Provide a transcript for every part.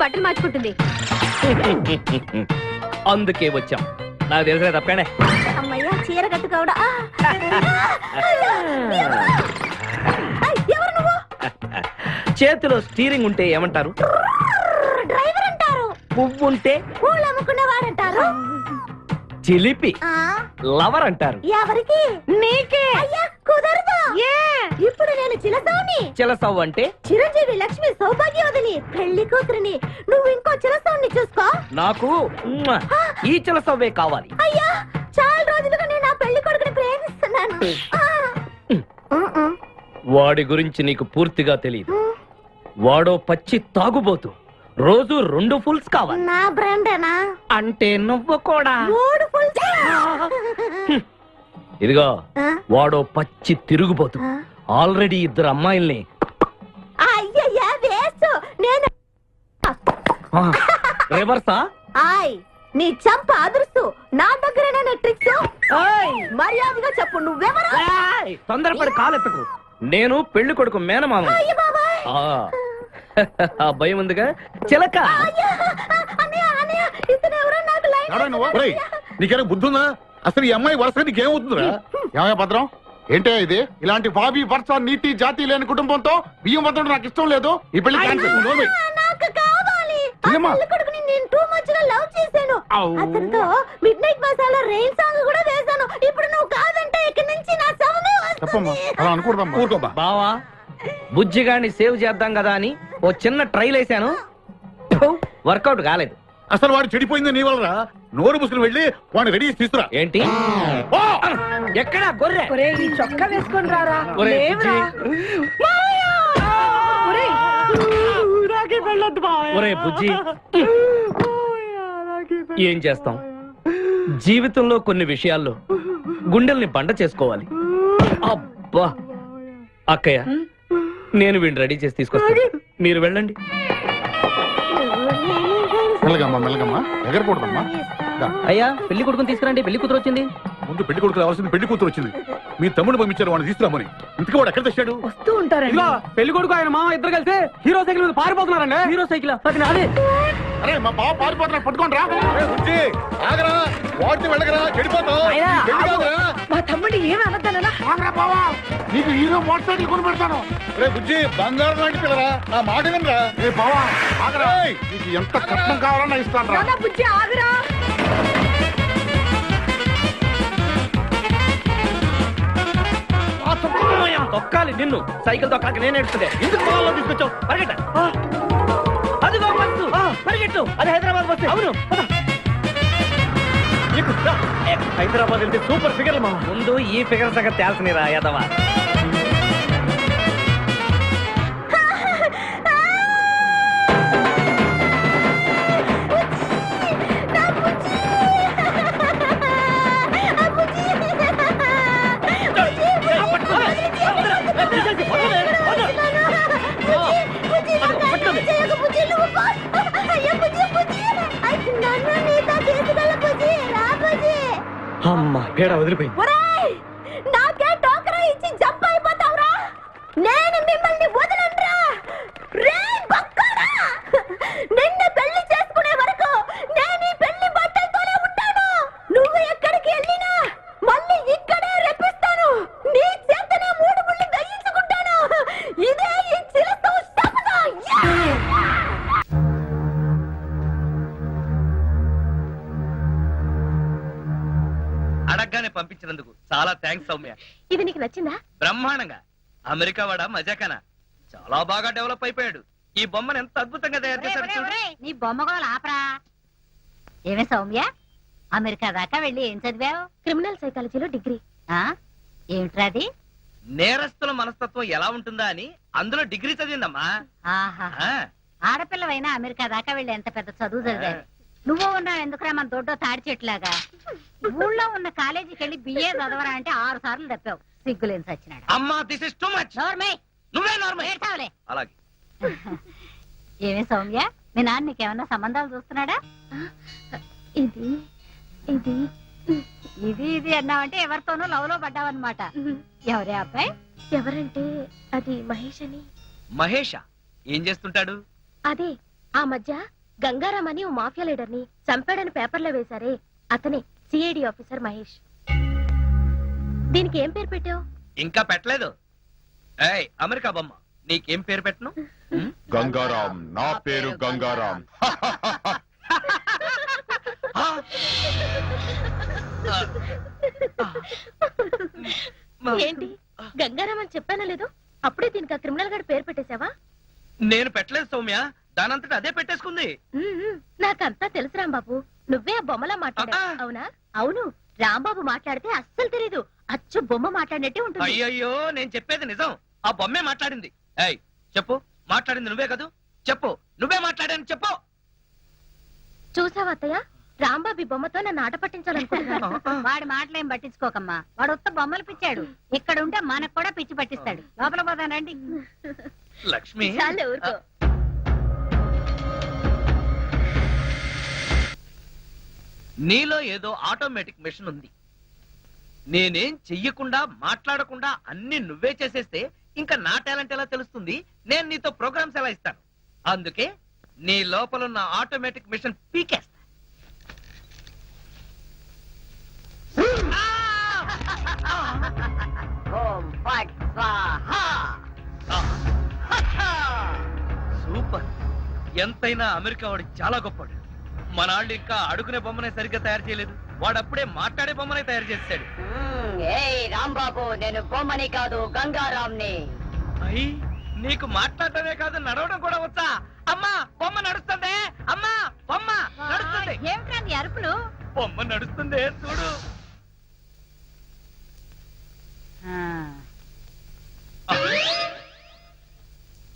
బట్టలు మార్చుకుంటుంది. అందుకే వచ్చాం. నాకు తెలిసిన తప్పనే. అమ్మయ్యా చీర కట్టుకోవడా. ఎవరు నువ్వు? చేతిలో స్టీరింగ్ ఉంటే ఏమంటారు? డ్రైవర్ అంటారు. పువ్వు ఉంటే పూలు అమ్ముకున్నవాడంటారు. చిలిపి లవర్ అంటారు. ఎవరికి? నీకే. అయ్యా కుదరదు. ఇప్పుడు నేను చిలసౌని. చిలసవ్ అంటే చిరంజీవి లక్ష్మి సౌభాగ్యవతిని, పెళ్లి కూతురిని. నువ్వు ఇంకో చిలసౌని చూసుకో. నాకు ఈ చిలసవ్వే కావాలి. అయ్యా చాలా రోజులుగా నేను ఆ పెళ్లి కొడుకుని ప్రేమిస్తున్నాను. వాడి గురించి నీకు పూర్తిగా తెలియదు. వాడో పచ్చి తాగుబోతు. రోజు 2 ఫుల్స్ కావాలి. నా బ్రాండేనా? అంటే నువ్వు కూడా 3 ఫుల్స్. ఇదిగో వాడో పచ్చి తిరుగుబోతు. ఆల్రెడీ 2 అమ్మాయిల్ని. అయ్యయ్యా వేస్ట్. నేను రివర్సా? ఆయ్ నీ చంప అదురుస్తూ నా దగ్గరేనా ట్రిక్స్? మర్యాదగా చెప్పు నువ్వెవరు? తొందరపడి కాలెత్తకు. నేను పెళ్లి కొడుకు మేనమామ. ఆ భయం ఉందిగా చిలక. నీకేనా బుద్ధుందా? అసలు ఈ అమ్మాయి వరుస నీకేమవుతుందిరా? ఏమయ్య భద్రం, ఏంటే ఇది? ఇలాంటి బాబీ వరుస నీతి జాతి లేని కుటుంబంతో బియ్యం వద్ద నాకు ఇష్టం లేదు. ఈ పెళ్లి క్యాన్సిల్. నాకు కావాలి. ఆ పెళ్లి కొడుకుని నేను టూ మచ్ గా లవ్ చేశాను. అతనితో mid night masala rain song కూడా వేశాను. ఇప్పుడు నువ్వు కాదంటే ఇక్కడి నుంచి నా శవమే వస్తుంది. అలా అనుకూడదమ్మా. బావా బుజ్జిగాన్ని సేవ్ చేద్దాం కదా అని ఓ చిన్న ట్రైల్ వేసాను. వర్కౌట్ కాలేదు. అసలు వాడు చెడిపోయింది నీ వల్లరా. నోరు ముసుకుని వెళ్ళి వాడిని రెడీ తీసుకురా. ఏంటి? ఎక్కడా గొర్రె? చొక్కా వేసుకొని రారా. ఒరే బుజ్జి, ఏం చేస్తాం? జీవితంలో కొన్ని విషయాల్లో గుండెల్ని బండ చేసుకోవాలి. అబ్బా అక్కయ్య, నేను వీడిని రెడీ చేసి తీసుకొస్తాను. మీరు వెళ్ళండి. మెల్లగమ్మా మెల్లగమ్మా, ఎగరకూడదమ్మా. అయ్యా పెళ్లి కొడుకుని తీసుకురండి. పెళ్లి కూతురు వచ్చింది. ముందు పెళ్లి కొడుకు రావాల్సింది, పెళ్లి కూతురు వచ్చింది. మీ తమ్ముడు పంపించారు వాడిని తీసుకురామని. ఇంతకీ వాడు ఎక్కడ తెచ్చాడు? వస్తూ ఉంటారండి. పెళ్లి కొడుకు ఆయన మామ ఇద్దరు కలిసి హీరో సైకిల్ మీద పారిపోతున్నారండి. హీరో సైకిల్ అదే. అరే మా బావ పారిపోతున్నాడు, పట్టుకోండి రా. ఆగరా, వాడిని వెళ్ళగరా, చెడిపోతావు. మా తమ్ముడు ఏమి అనద్దనా? నీకు హీరో మోటార్ సైకిల్ కొని పెడతాను. రే బుజ్జి, బంగారం లాంటి పిల్లరా, నా మాట వినరా. రే బావా ఆగరా, నీకు ఎంత కట్నం కావాలన్నా ఇస్తాను రా. బుజ్జి ఆగురా. తొక్కాలి నిన్ను. సైకిల్ తొక్కాక నేను ఎడుతుండే. ఎందుకు పొలంలో తీసుకొచ్చావు? పరిగెట్ట. అదిగో బస్సు, పరిగెట్టు. అది హైదరాబాద్ బస్సు. అవును. హైదరాబాద్ వెళ్తే సూపర్ ఫిగర్ మా. ముందు ఈ ఫిగర్ సగం తేల్చనిరా యాదవా. అమ్మా పేడ వదిలిపోయింది. నాకే టోకరా ఇచ్చి జంప్ అయిపోతావురా. నేను మిమ్మల్ని వదలనురా. రే బక్కరా, నిన్ను పెళ్లి చేసుకునే వరకు నేను ఈ పెళ్లి బట్టలతోనే ఉంటాను. నువ్వు ఎక్కడికి వెళ్ళినా మళ్ళీ ఇక్కడే రెప్పిస్తాను. నీ చేతనే 3 ముళ్ళు దయ్యించుకుంటాను. ఇదే ఈ చిలతో శపథం. అడగ్గానే పంపించినందుకు చాలా థ్యాంక్స్ సౌమ్య. ఇది నీకు నచ్చిందా? బ్రహ్మాండంగా. అమెరికా వాడ మజాకనా చాలా బాగా డెవలప్ అయిపోయాడు. ఈ బొమ్మను ఎంత అద్భుతంగా తయారు చేశారు చూడు. నీ బొమ్మ కూడా ఆపరా. ఏమే సౌమ్య, అమెరికా దాకా వెళ్ళి ఏం చదివావు? క్రిమినల్ సైకాలజీలో డిగ్రీ. ఏమిట్రా అది? నేరస్తుల మనస్తత్వం ఎలా ఉంటుందా అని అందులో డిగ్రీ చదివిందమ్మా. ఆహా, ఆడపిల్లవైనా అమెరికా దాకా వెళ్ళి ఎంత పెద్ద చదువు చదివావు. నువ్వు ఉన్నావు ఎందుకురా మన దొడ్డో తాడి చెట్లాగా. ఊళ్ళో ఉన్న కాలేజీకి వెళ్ళి బిఏ చదవరా అంటే 6 సార్లు తప్పావు. సిగ్గులేని సచ్చినాడు. అమ్మా దిస్ ఇస్ టూ మచ్. నోర్మై, నువ్వే నార్మల్. ఏడ్చావులే. అలాగే. ఏమే సౌమ్య, మీ నాన్న నీకేమన్నా సంబంధాలు చూస్తున్నాడా? ఇది ఇది ఇది ఇది అన్నావంటే ఎవరితోనూ లవ్ లో పడ్డావన్నమాట. ఎవరే అబ్బాయి? ఎవరంటే అది మహేష్ అని. మహేష ఏం చేస్తుంటాడు? అదే ఆ మధ్య గంగారాం అని ఓ మాఫియా లీడర్ ని చంపాడని పేపర్లో వేశారే, అతనే సిఐడి ఆఫీసర్ మహేష్. దీనికి ఏం పేరు పెట్టావు? ఇంకా పెట్టలేదు. ఏయ్ అమెరికా బొమ్మ, నీకేం పేరు పెట్టను? గంగారాం, నా పేరు గంగారాం. ఏంటి గంగారాం అని చెప్పానా లేదు? అప్పుడే దీనికి ఆ క్రిమినల్ గారి పేరు పెట్టేశావా? నేను పెట్టలేదు సౌమ్య, దానంతట అదే పెట్టేసుకుంది. నాకంతా తెలుసు రాంబాబు, నువ్వే ఆ బొమ్మలా మాట్లాడా. అవునా? అవును, రాంబాబు మాట్లాడితే అస్సలు తెలీదు, అచ్చు బొమ్మ మాట్లాడినట్టే ఉంటుంది. అయ్యయ్యో, నేను చెప్పేది నిజం. ఆ బొమ్మే మాట్లాడింది. ఏయ్ చెప్పు, మాట్లాడింది నువ్వే కదూ? చెప్పు, నువ్వే మాట్లాడాను చెప్పు. చూసావా అత్తయ్య, రాంబాబు ఈ బొమ్మతో నన్ను ఆట పట్టించాలనుకుంటున్నాను. వాడి మాటలేం పట్టించుకోకమ్మా, వాడు ఉత్త బొమ్మలు పిచ్చాడు. ఇక్కడ ఉంటే మనకు కూడా పిచ్చి పట్టిస్తాడు. లోపల పోదానండి. లక్ష్మి, చాలే ఊరుకో. నీలో ఏదో ఆటోమేటిక్ మిషన్ ఉంది. నేనేం చెయ్యకుండా మాట్లాడకుండా అన్ని నువ్వే చేసేస్తే ఇంకా నా టాలెంట్ ఎలా తెలుస్తుంది? నేను నీతో ప్రోగ్రామ్స్ ఎలా ఇస్తాను? అందుకే నీ లోపల ఉన్న ఆటోమేటిక్ మిషన్ పీకేస్తా. సూపర్. ఎంతైనా అమెరికా వాడు చాలా గొప్పవాడు. మనాళ్ళు ఇంకా అడుగునే బొమ్మనే సరిగ్గా తయారు చేయలేదు, వాడు అప్పుడే మాట్లాడే బొమ్మనే తయారు చేశాడు. రాంబాబు, నేను బొమ్మని కాదు గంగారాంని. అయ్యి, నీకు మాట్లాడటమే కాదు నడవడం కూడా వచ్చా? అమ్మా బొమ్మ నడుస్తుంది, అమ్మా బొమ్మ నడుస్తుంది. ఏమిటండి అరుపులు? బొమ్మ నడుస్తుంది చూడు.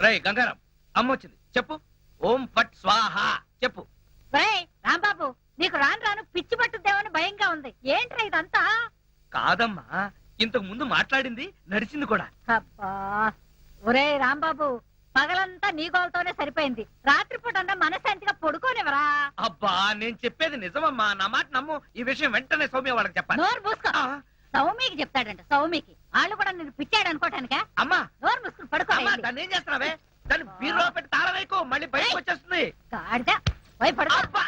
రై గంగారాం, అమ్మ వచ్చింది చెప్పు. ఓం ఫట్ స్వాహ చెప్పు. రాంబాబు, నీకు రాను రాను పిచ్చి పట్టుద్దేమని భయంగా ఉంది. ఏంట్రా ఇదంతా? కాదమ్మా, ఇంతకు ముందు మాట్లాడింది, నడిచింది కూడా. అబ్బా, ఒరే రాంబాబు, పగలంతా నీ గోలతోనే సరిపోయింది. రాత్రిపూట అన్నా మనశాంతిగా పడుకోనివరా? అబ్బా, నేను చెప్పేది నిజమమ్మా, నా మాట నమ్ము. ఈ విషయం వెంటనే సౌమ్య వాళ్ళకి చెప్పాలి. నోరు మూసుకో. సౌమికి చెప్తాడంట. సౌమికి వాళ్ళు కూడా నేను పిచ్చాడు అనుకోటానికా? అమ్మా, నోరు మూసుకుని పడుకో. అమ్మా, దాన్ని ఏం చేస్తున్నావే? దాన్ని బీరులో పెట్టి తాళం వేయకు, మళ్ళీ బయటకు వచ్చేస్తుంది. గాడిద, పోయి పడుకో. అబ్బా!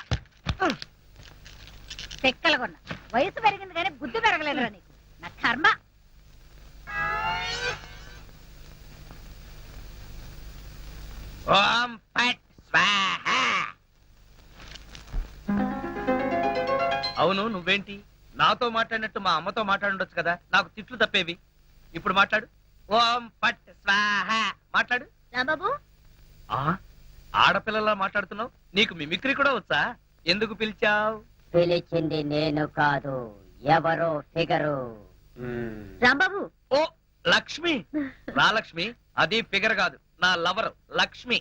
చెక్కలుగొన్నా, వయసు పెరిగింది కానీ బుద్ధి పెరగలేదురా నీకు. నా కర్మ. ఓం ఫట్ స్వాహ. అవును, నువ్వేంటి నాతో మాట్లాడినట్టు మా అమ్మతో మాట్లాడుండొచ్చు కదా, నాకు తిట్లు తప్పేవి. ఇప్పుడు మాట్లాడు. ఓం ఫట్ స్వాహ మాట్లాడు. రాంబాబు, ఆడపిల్లలా మాట్లాడుతున్నావు, నీకు మిమిక్రీ కూడా వచ్చా? ఎందుకు పిలిచావు? పిలిచింది నేను కాదు, ఎవరో ఫిగరు. రాంబాబు. ఓ లక్ష్మి. రా లక్ష్మి, అది ఫిగర్ కాదు, నా లవర్ లక్ష్మి.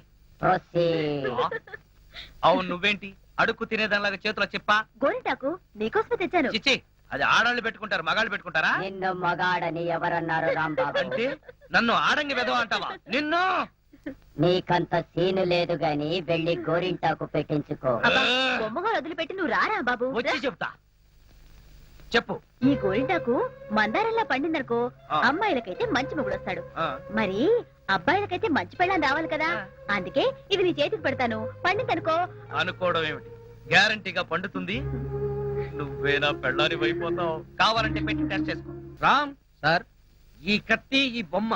అవును, నువ్వేంటి అడుక్కు తినేదానిలాగా చేతిలో చెప్పా? గోరింటాకు నీకోసమే తెచ్చాను. చిచ్చి, అది ఆడాళ్ళు పెట్టుకుంటారు, మగాళ్ళు పెట్టుకుంటారా? నిన్ను మగాడని ఎవరన్నారు రాంబాబు? అంటే నన్ను ఆడంగి వెదవ అంటావా? నిన్ను నీకంత సీను లేదు గాని వెళ్ళి గోరింటాకు పెట్టించుకో. అబ్బా, బొమ్మగా వదిలిపెట్టి నువ్వు రారా బాబు. వచ్చి చెప్తా. చెప్పు. ఈ గోరింటాకు మందారంలా పండిందనుకో, ఆ. అమ్మాయిలకైతే మంచి మొగుడు వస్తాడు, ఆ, మరి అబ్బాయిలకైతే మంచి పెళ్ళాం రావాలి కదా. అందుకే ఇది నీ చేతికి పెడతాను, పండిందనుకో. అనుకోవడం ఏమిటి, గ్యారంటీగా పండుతుంది. నువ్వేనా పెళ్ళారి అయిపోతావు. కావాలంటే పెట్టి టెస్ట్ చేసుకో. రామ్ సార్, ఈ కత్తి, ఈ బొమ్మ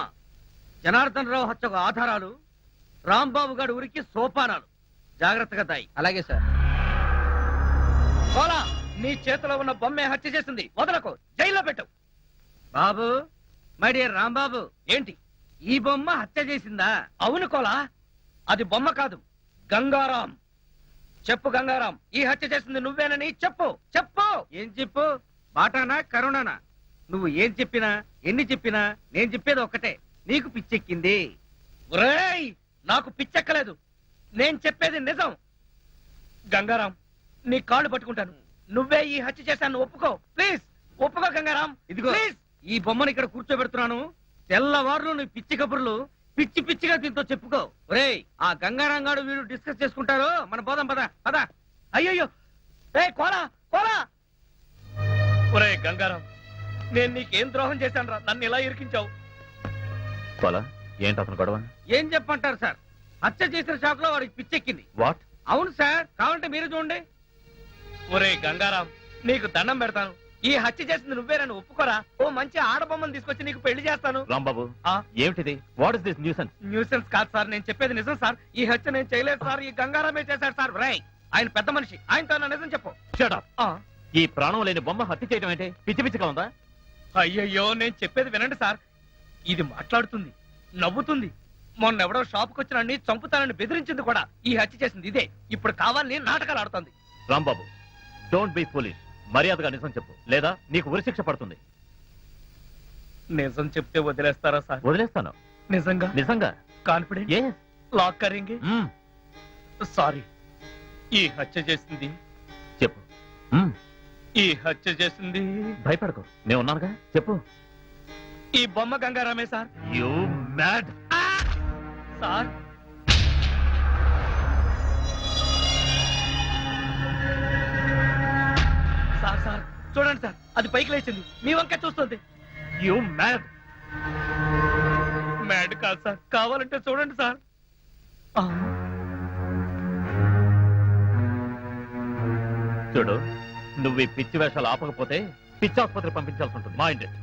జనార్దన్ రావు హత్యకు ఆధారాలు, రాంబాబు గారి ఊరికి సోపానాలు. జాగ్రత్తగా దాయి. అలాగే సార్. కోలా, నీ చేతిలో ఉన్న బొమ్మే హత్య చేసింది, వదలకు, జైల్లో పెట్టు. బాబు, మై డియర్ రాంబాబు, ఏంటి ఈ బొమ్మ హత్య చేసిందా? అవును కోలా, అది బొమ్మ కాదు, గంగారాం. చెప్పు గంగారాం, ఈ హత్య చేసింది నువ్వేనని చెప్పు. చెప్పు. ఏం చెప్పు? బాటానా కరుణానా? నువ్వు ఏం చెప్పినా, ఎన్ని చెప్పినా నేను చెప్పేది ఒక్కటే, నీకు పిచ్చెక్కింది. ఒరేయ్, నాకు పిచ్చెక్కలేదు, నేను చెప్పేది నిజం. గంగారాం, నీ కాళ్ళు పట్టుకుంటాను, నువ్వే ఈ హత్య చేశాను ఒప్పుకో. ప్లీజ్ ఒప్పుకో గంగారాం. ఇదిగో, ప్లీజ్. ఈ బొమ్మను ఇక్కడ కూర్చోబెడుతున్నాను. తెల్లవారులు నీ పిచ్చి కబుర్లు పిచ్చి పిచ్చిగా దీంతో చెప్పుకో. ఒరేయ్, ఆ గంగారాంగాడు వీడు డిస్కస్ చేసుకుంటారు, మన పోదాం పద పద. అయ్యయ్యో, ఏ కోలా కోలా. ఒరే గంగారాం, నేను నీకేం ద్రోహం చేశాను రా, నన్ను ఇలా ఇరికించావు. కోలా, ఏంటి అతను గొడవ? ఏం చెప్పంటారు సార్, హత్య చేసిన షాక్ లో వాడికి పిచ్చెక్కింది. వాట్? అవును సార్, కావాలంటే మీరు చూడండి. ఒరే గంగారాం, నీకు దండం పెడతాను, ఈ హత్య చేసింది నువ్వేనని ఒప్పుకోరా. ఓ మంచి ఆడబొమ్మను తీసుకొచ్చి నీకు పెళ్లి చేస్తాను. రాంబాబు, ఆ? ఏమిటిది? What is this nuisance? Nuisance కాదు సార్, నేను చెప్పేది నిజం సార్. ఈ హత్య నేను చేయలేదు సార్, ఈ గంగారామే చేశాడు సార్. రేయ్, ఆయన పెద్ద మనిషి, ఆయనతో నా నిజం చెప్పు. Shut up. ఆ. ఈ ప్రాణం లేని బొమ్మ హత్య చేయడం ఏంటి? పిచ్చి పిచ్చిగా ఉందా? అయ్యయ్యో, నేను చెప్పేది వినండి సార్. ఇది మాట్లాడుతుంది, నవ్వుతుంది. మొన్న ఎవడో షాప్కి వచ్చిన చంపుతానని బెదిరించింది కూడా. ఈ హత్య చేసింది ఇదే. ఇప్పుడు కావాలని నాటకాలు ఆడుతుంది. Rambabu, don't be foolish. మర్యాదగా నిజం చెప్పు, లేదా నీకు ఉరిశిక్ష పడుతుంది. నిజం చెప్తే వదిలేస్తారా సార్? వదిలేస్తాను. నిజంగా? నిజంగా. కాన్ఫిడెంట్? Yes. లాక్ కరింగ్. సారీ, ఈ హత్య చేసింది. చెప్పు. ఈ హత్య చేసింది. భయపడకు, నేను ఉన్నానుగా. చెప్పు. ఈ బొమ్మ గంగారామే sir. You mad. Sir, sir sir చూడండి సార్, అది పైకి లేచింది, మీ వంక చూస్తుంది. You mad. మ్యాడ్ కాదు సార్, కావాలంటే చూడండి సార్. ఆ, చూడు, నువ్వు ఈ పిచ్చి వేషాలు ఆపకపోతే పిచ్చి ఆసుపత్రి పంపించాల్సి ఉంటుంది. Mind it.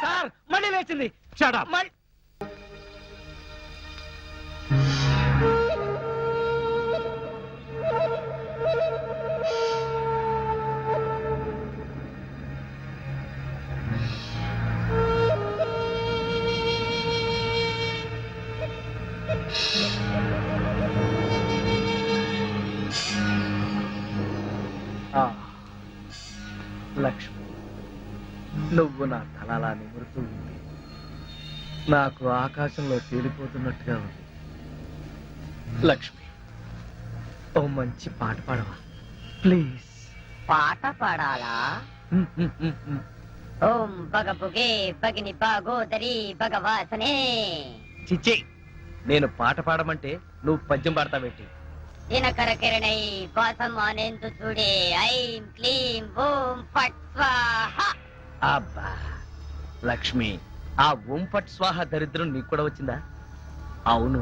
సార్ మళ్ళీ లేచింది. Shut up. మళ్ళీ లక్ష్మి, నువ్వు నా తలలా నిమురుతూ ఉంది. నాకు ఆకాశంలో తేలిపోతున్నట్టుగా ఉంది. లక్ష్మి, ఓ మంచి పాట పాడవా ప్లీజ్? పాట పాడాలా? ఓం బగబుగే బగిని బాగోదరి భగవాసనే. చిచ్చి, నేను పాట పాడమంటే నువ్వు పద్యం పాడతావేంటి? దినకర కిరణై వాసం అనేందు చూడే ఐం క్లీం ఓం ఫట్ స్వాహ. అబ్బా లక్ష్మి, ఆ ఓం ఫట్ స్వాహ దరిద్రం నీకు కూడా వచ్చిందా? అవును,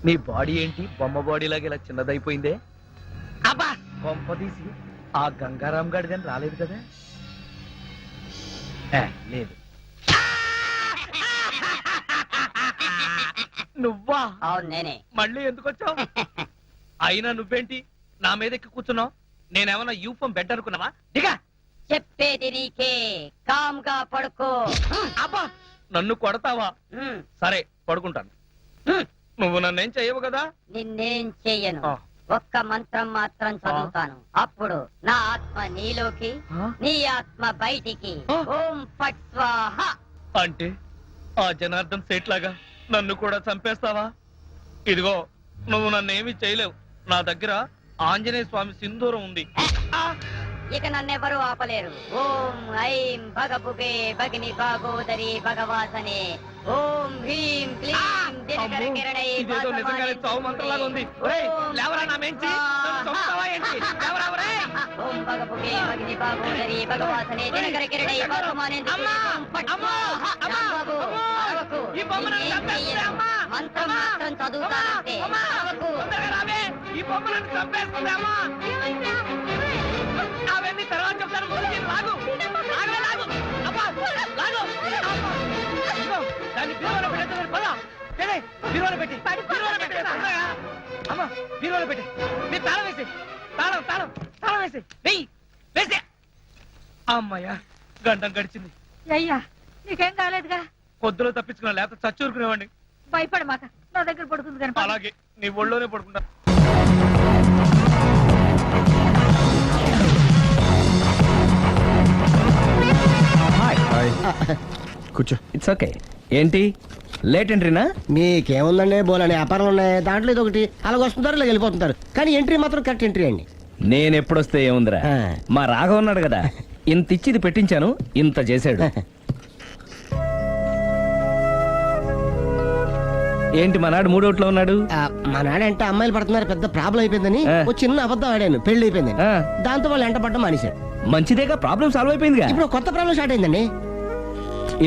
నీ బాడీ ఏంటి బొమ్మ బాడీ లాగా ఇలా చిన్నదైపోయిందే? అబ్బా, కొంపదీసి ఆ గంగారాం గాడిదని రాలేదు కదా? లేదు. నువ్వా? అవును నేనే. మళ్ళీ ఎందుకు వచ్చావు? అయినా నువ్వేంటి నా మీద ఎక్కి కూర్చున్నావు? నేనేమన్నా యూఫం బెడ్ అనుకున్నావా? దిగా. చెప్పేది నీకే, కామ్గా పడుకో. అబ్బా, నన్ను కొడతావా? సరే, పడుకుంటాను. నువ్వు నన్నేం చెయ్యవు కదా? నిన్నేం చెయ్యను. ఆ. ఒక్క మంత్రం మాత్రం చదువుతాను. అప్పుడు నా ఆత్మ నీలోకి, ఆ? నీ ఆత్మ బయటికి. ఆ. ఓం ఫట్ స్వాహ. అంటే ఆ జనార్దన్ సేట్ లాగా నన్ను కూడా చంపేస్తావా? ఇదిగో, నువ్వు నన్నేమీ చేయలేవు. నా దగ్గర ఆంజనేయ స్వామి సింధూరం ఉంది. ఇక నన్నెవరూ ఆపలేరు. ఓం ఐం భగబుగే భగిని భాగోదరి భగవాసనే. ఓం హ్రీం క్లీం దినకర కిరణై ఇదేదో నిజంగానే చావు మంత్రంలాగా ఉంది. ఒరేయ్, లేవరా నా మెంచి, నన్ను చంపుతావా ఏంటి? లేవరా, ఒరేయ్. ఓం భగబుగే భగిని భాగోదరి భగవాసనే దినకర కిరణై వాసమానేందు అమ్మా! ఓం ఫట్ అమ్మా! స్వాహ. అమ్మా! రాంబాబు, అమ్మా! అరవకు. ఈ బొమ్మను నిన్నేం చంపేస్తుంది, చెయ్యను. అమ్మా! మంత్రం అమ్మా! మాత్రం చదువుతానంతే. అమ్మా! అరవకు. తొందరగా రావే, ఈ బొమ్మలను చంపేస్తుంది, అమ్మా! అవన్నీ తర్వాత చెప్తాను, ముందు నేను లాగు. లాగవే, లాగు. అబ్బా, లాగు. అబ్బా. ఇదిగో, దాన్ని బీరువాలో పెట్టేస్తాను, పద. ఏలే, బీరువాలో పెట్టి, బీరువాలో పెట్టి, తొందరగా. అమ్మా, బీరువాలో పెట్టి. మీరు తాళం వేసి, తాళం వేసి, వెయ్యి, వేసి. అమ్మయ్యా, గంటం గడిచింది. అయ్యా, నీకేం కాలేదుగా? పొద్దులో తప్పించుకున్నా, లేకపోతే చచ్చూరుకునేవాడిని. భయపడమాక, నా దగ్గర పడుతుంది కానీ. అలాగే, నీ ఒళ్ళోనే పడుకుంటా. కూర్చో. It's okay. ఏంటి లేట్ ఎంట్రీనా? మీకేముందండి బోలని వ్యాపారాలు ఉన్నాయి, దాంట్లో ఇది ఒకటి అలాగ వస్తుంటారు ఇలా వెళ్ళిపోతుంటారు, కానీ ఎంట్రీ మాత్రం కరెక్ట్ ఎంట్రీ అండి. నేను ఎప్పుడొస్తే ఏముందిరా, ఆ. మా రాఘవ ఉన్నాడు కదా, ఇంత ఇచ్చి ఇది పెట్టించాను, ఇంత చేశాడు. ఏంటి మనాడు మూడోట్లో ఉన్నాడు? మా నాడంటే అమ్మాయిలు పడుతున్నారు, పెద్ద ప్రాబ్లం అయిపోయిందని ఆ. ఓ చిన్న అబద్ధం ఆడాను, పెళ్లి అయిపోయిందని. ఆ. దాంతో వాళ్ళు ఎంట పడ్డం మానేశాడు. మంచిదేగా, ప్రాబ్లం సాల్వ్ అయిపోయిందిగా. ఇప్పుడు కొత్త ప్రాబ్లం స్టార్ట్ అయిందండి.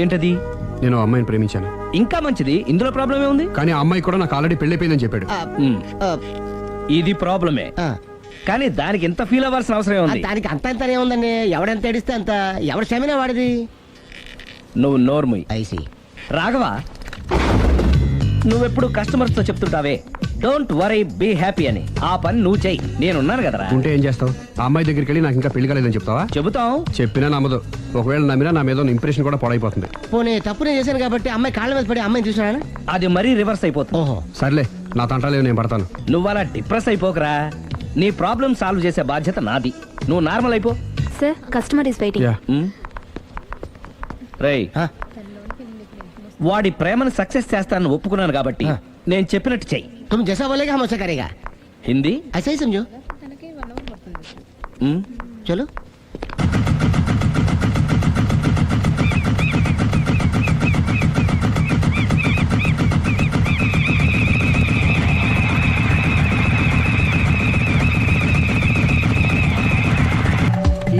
ఏంటది? నేను ఆ అమ్మాయిని ప్రేమించాను, ఇంకా మంచిది, ఇందులో ప్రాబ్లం ఏముంది? కానీ ఆ అమ్మాయి కూడా నాకు ఆల్రెడీ పెళ్ళైపోయిందని చెప్పాడు. ఆ, ఉమ్, ఆ, ఇది ప్రాబ్లమే, ఆ. కానీ దానికి ఎంత ఫీల్ అవ్వాల్సిన అవసరం ఆ, ఉంది? దానికి అంత ఇంతనే ఉందండి. ఎవడెంత ఏడిస్తే అంత, ఎవడు క్షమినా వాడిది. నువ్వు నోర్ముయ్. ఐసి రాఘవ, నువ్వెప్పుడు కస్టమర్స్ తో చెప్తుంటావే డోంట్ వరీ బీ హ్యాపీ అని. ఆ పని నువ్వు చెయ్యి, నేనున్నాను కదరా. ఉంటే ఏం చేస్తావు? ఆ అమ్మాయి దగ్గరికి వెళ్ళి నాకు ఇంకా పెళ్లి కాలేదని చెప్తావా? చెబుతాం. చెప్పినా నమ్మదు. ఒకవేళ నమ్మినా నా మీద ఇంప్రెషన్ కూడా పాడైపోతుంది. పోనీ తప్పు నేను చేశాను కాబట్టి అమ్మాయి కాళ్ళ మీద పడి అమ్మాయిని తీసుకున్నాను. అది మరీ రివర్స్ అయిపోతుంది. ఓహో, సర్లే, నా తంటాలేవు, నేను పడతాను. నువ్వు అలా డిప్రెస్ అయిపోకరా. నీ ప్రాబ్లం సాల్వ్ చేసే బాధ్యత నాది. నువ్వు నార్మల్ అయిపో. Sir customer is waiting. Yeah, రేయ్, ఆ, వాడి ప్రేమను సక్సెస్ చేస్తానని ఒప్పుకున్నాను కాబట్టి ఆ. నేను చెప్పినట్టు చెయ్యి. तुम जैसा बोलेगा हम वैसा करेगा. హిందీ ऐसा ही समझो. ఉమ్, चलो.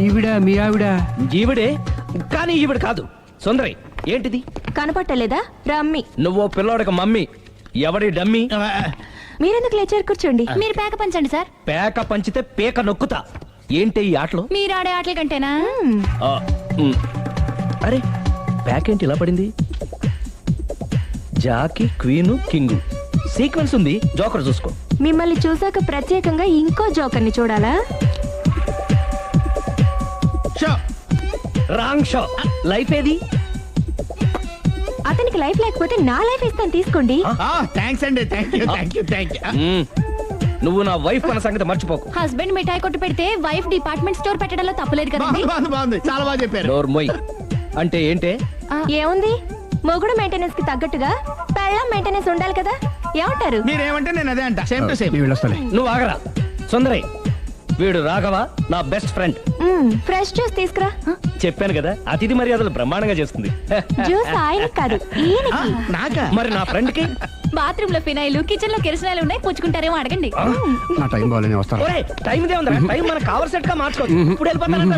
ఈవిడ మీ ఆవిడ? ఈవిడే, కానీ ఈవిడ కాదు. సుందరి, ఏంటిది? కనపట్టలేదా? రమ్మి. నువ్వు పిల్లోడికి మమ్మీ, ఎవడి డమ్మీ? మీరెందుకు లేచారు? కూర్చోండి. మీరు పేక పంచండి సార్. పేక పంచితే పేక నొక్కుతా. ఏంటి ఈ ఆటలు? మీరు ఆడే ఆటల కంటేనా? ఆ, ఉమ్. అరే, ప్యాక్ ఏంటి ఇలా పడింది? జాకీ, క్వీను, కింగు సీక్వెన్స్ ఉంది. జోకర్ చూసుకో. మిమ్మల్ని చూసాక ప్రత్యేకంగా ఇంకో జోకర్ని చూడాలా? Wrong show. లైఫ్ ఏది? అతనికి లైఫ్ లేకపోతే నా లైఫ్ ఇస్తాను, తీసుకోండి. థ్యాంక్స్ అండి, thank you thank you thank you. Um. నువ్వు నా వైఫ్ అన్న సంగతి మర్చిపోకు. హస్బెండ్ మిఠాయి కొట్టు పెడితే వైఫ్ డిపార్ట్మెంట్ స్టోర్ పెట్టడంలో తప్పులేదు కదండి. బాగుంది, చాలా బాగా చెప్పారు. డోర్ మొయ్. అంటే ఏంటే? ఏముంది, మొగుడు మెయింటెనెన్స్ కి తగ్గట్టుగా పెళ్ళం మెయింటెనెన్స్ ఉండాలి కదా. ఏమంటారు? మీరేమంటే నేను అదే అంట. Same to same. నేను వెళ్ళొస్తాలే. నువ్వు ఆగరా. సుందరి, వీడు రాఘవ, నా బెస్ట్ ఫ్రెండ్. ఫ్రెష్ జ్యూస్ తీసుకురా. చెప్పాను కదా, అతిథి మర్యాదలు బ్రహ్మాండంగా చేస్తుంది. జ్యూస్ ఆయన కాదు, ఈయనకి. నాకా? మరి నా ఫ్రెండ్ కి? బాత్రూమ్ లో ఫినాయిల్, కిచెన్ లో కిరసనాయిలు ఉన్నాయి, పుచ్చుకుంటారేమో అడగండి. నా టైం బాగాలేని వస్తాను. టైం ఇదే ఉందా? టైం మనకు కావలసినట్టుగా మార్చుకోవచ్చు. ఇప్పుడు వెళ్ళిపోతానంటే